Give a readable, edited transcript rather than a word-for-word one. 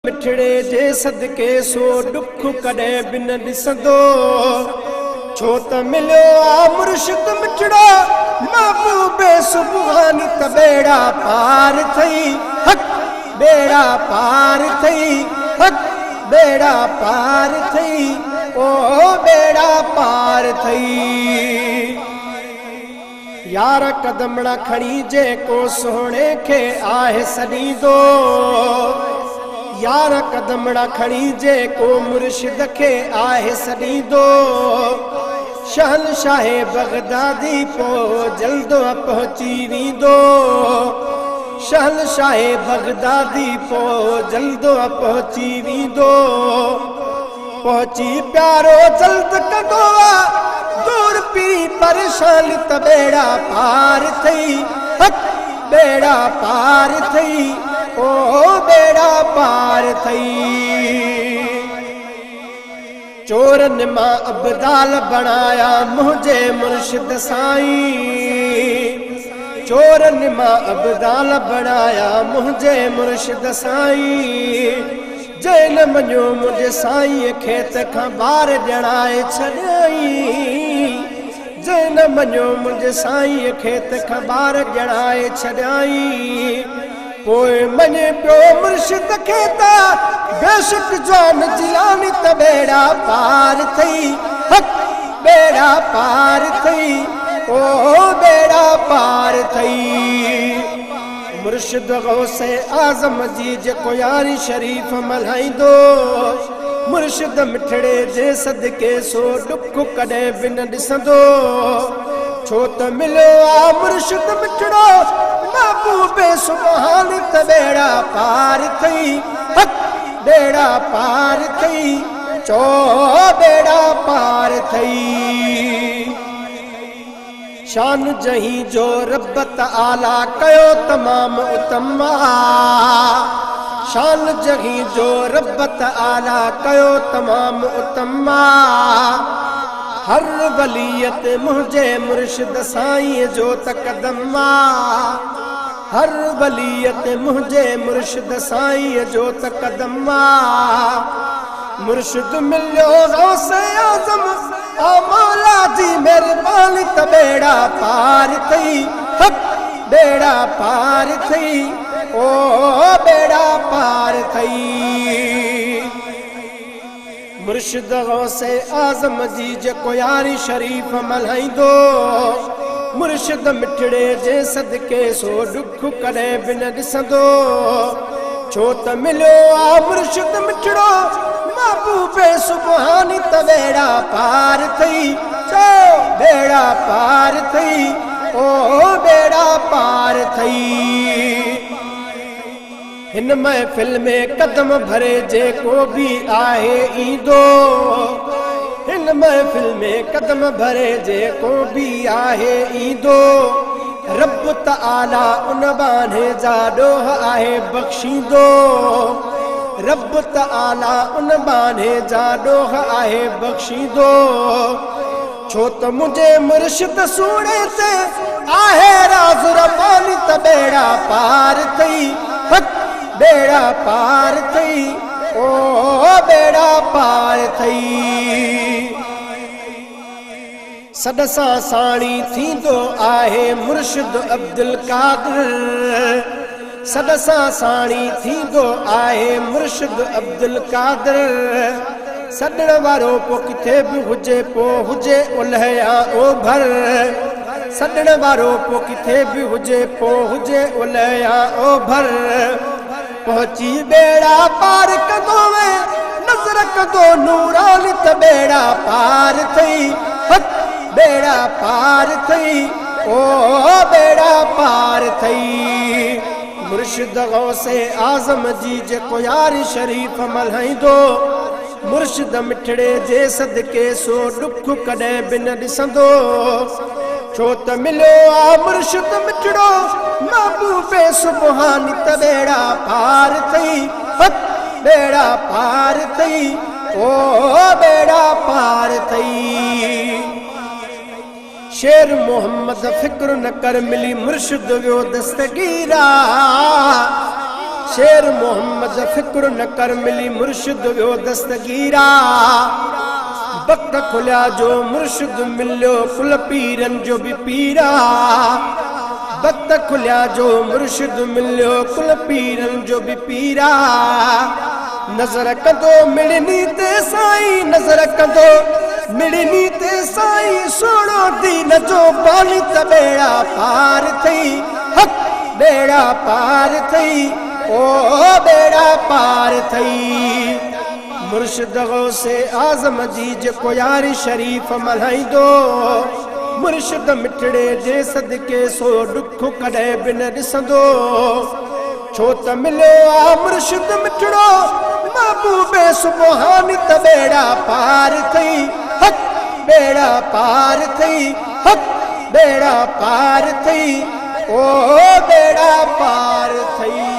मिठड़े जे सदके सो दुख कॾहिं बि न ॾिसंदो। छो त मिलियो आ मुर्शिद मिठड़ो महबूबे सुभानी त बेड़ा पार थई हक बेड़ा पार थई हक बेड़ा पार थई ओ बेड़ा पार थई। यार कदमड़ा खणी जेको सोहणे खे आहे सॾींदो। यार कदमड़ा खणी जेको मुर्शिद खे आहे सॾींदो। शहनशाह बगदादी पो जल्दो पहुची वेंदो। शहनशाह बगदादी पो जल्दो पहुची वेंदो। पहुची प्यारो जल्द कंदो दूर पी परेशान त बेड़ा पार थई हक बेड़ा पार थई ओ बेड़ा पार थई। चोरन मां अब्दाल बनाया मुझे मुर्शिद साईं। चोरन मां अब्दाल बनाया मुझे मुर्शिद साईं। जैन मञो मुझे साईं खेत खां ॿार ॼणाए छॾियई। जैन मञो मुझे साईं खेत खां ॿार ॼणाए छॾियई। पोइ मञे पियो मुर्शिद खे त बेशक जान जिलानी त बेड़ा पार थई हक बेड़ा पार थई ओ बेड़ा पार थई। मुर्शिद गौसे आज़म जी जेको यारी शरीफ मल्हाईंदो। मुर्शिद मिठड़े जे सदके सो दुख कॾहिं बि न ॾिसंदो। छो त मिलियो आ मुर्शिद मिठड़ो महबूबे सुभानी त बेड़ा पार थई हक बेड़ा पार थई चो बेड़ा पार थई। शान जही जो रब तआला कयो तमाम उतमा। शान जही जो रब तआला कयो तमाम उतमा। हर वलियत मुझे मुर्शिद साईं जो तकदमा। हर वलियत मुझे मुर्शिद साईं जो तकदमा। मुर्शिद मिलियो गौसे आज़म आ मौला जी मेहरबानी त बेड़ा पार थई हक बेड़ा पार थई ओ बेड़ा पार थई। मुर्शिद गौसे आज़म जी जेको यारी शरीफ मल्हाईंदो। मुर्शिद मिठड़े जे सदके सो दुख कॾहिं बि न ॾिसंदो। छो त मिलियो आ मुर्शिद मिठड़ो महबूबे सुभानी त बेड़ा पार थई चो बेड़ा पार थई ओ बेड़ा पार थई। हिन महफिल में कदम भरे जेको भी आहे ईंदो। हिन महफिल में कदम भरे जेको भी आहे ईंदो। रब तआला उन बाने जा ॾोह आहे बख़्शींदो। रब तआला उन बाने जा ॾोह आहे बख़्शींदो। छो त मुझे मुर्शिद सूणे ते आहे राज़ रब्बानी त बेड़ा पार थई हक बेड़ा पार थई ओ बेड़ा पार थई। सॾ सां साणी थींदो आहे मुर्शिद अब्दुल कादिर। सॾ सां साणी थींदो आहे मुर्शिद अब्दुल कादिर। सॾण वारो पो किथे बि हुजे पो हुजे ओलह या ओभर। सॾण वारो पो किथे बि हुजे पो हुजे ओलह या ओभर। पहुची बेड़ा पार कंदो वे नज़र कंदो नूरानी त बेड़ा पार थई हक बेड़ा पार थई ओ बेड़ा पार थई। मुर्शिद गौसे आज़म जी जेको यारी शरीफ मल्हाईंदो। मुर्शिद मिठड़े जे सदके सो दुख कॾहिं बि न ॾिसंदो। छो त मिलियो आ मुर्शिद मिठड़ो महबूबे सुभानी त बेड़ा पार थई हक बेड़ा पार थई ओ बेड़ा पार थई। शेर मोहम्मद फिक्र न कर मिली मुर्शिद वियो दस्तगीरा। शेर मोहम्मद फिक्र न कर मिली मुर्शिद वियो दस्तगीरा वक्त खुलिया जो मुर्शिद मिलियो कुल पीरन जो भी पीरा वक्त खुलिया जो मुर्शिद मिलियो कुल पीरन जो भी पीरा नजर कंदो मिड़नी ते साईं नजर कंदो मिड़नी ते साईं सोणो दीन जो बानी त बेड़ा पार थई हक बेड़ा पार थई ओ बेड़ा पार थई मुर्शिद गौसे आज़म जी जेको यारी शरीफ मल्हाईंदो मुर्शिद मिठड़े जे सदके सो दुख कॾहिं बि न ॾिसंदो छो त मिलियो आ मुर्शिद मिठड़ो महबूबे सुबहानी त बेड़ा पार थई हक बेड़ा पार थई हक बेड़ा पार थई ओ बेड़ा पार थई।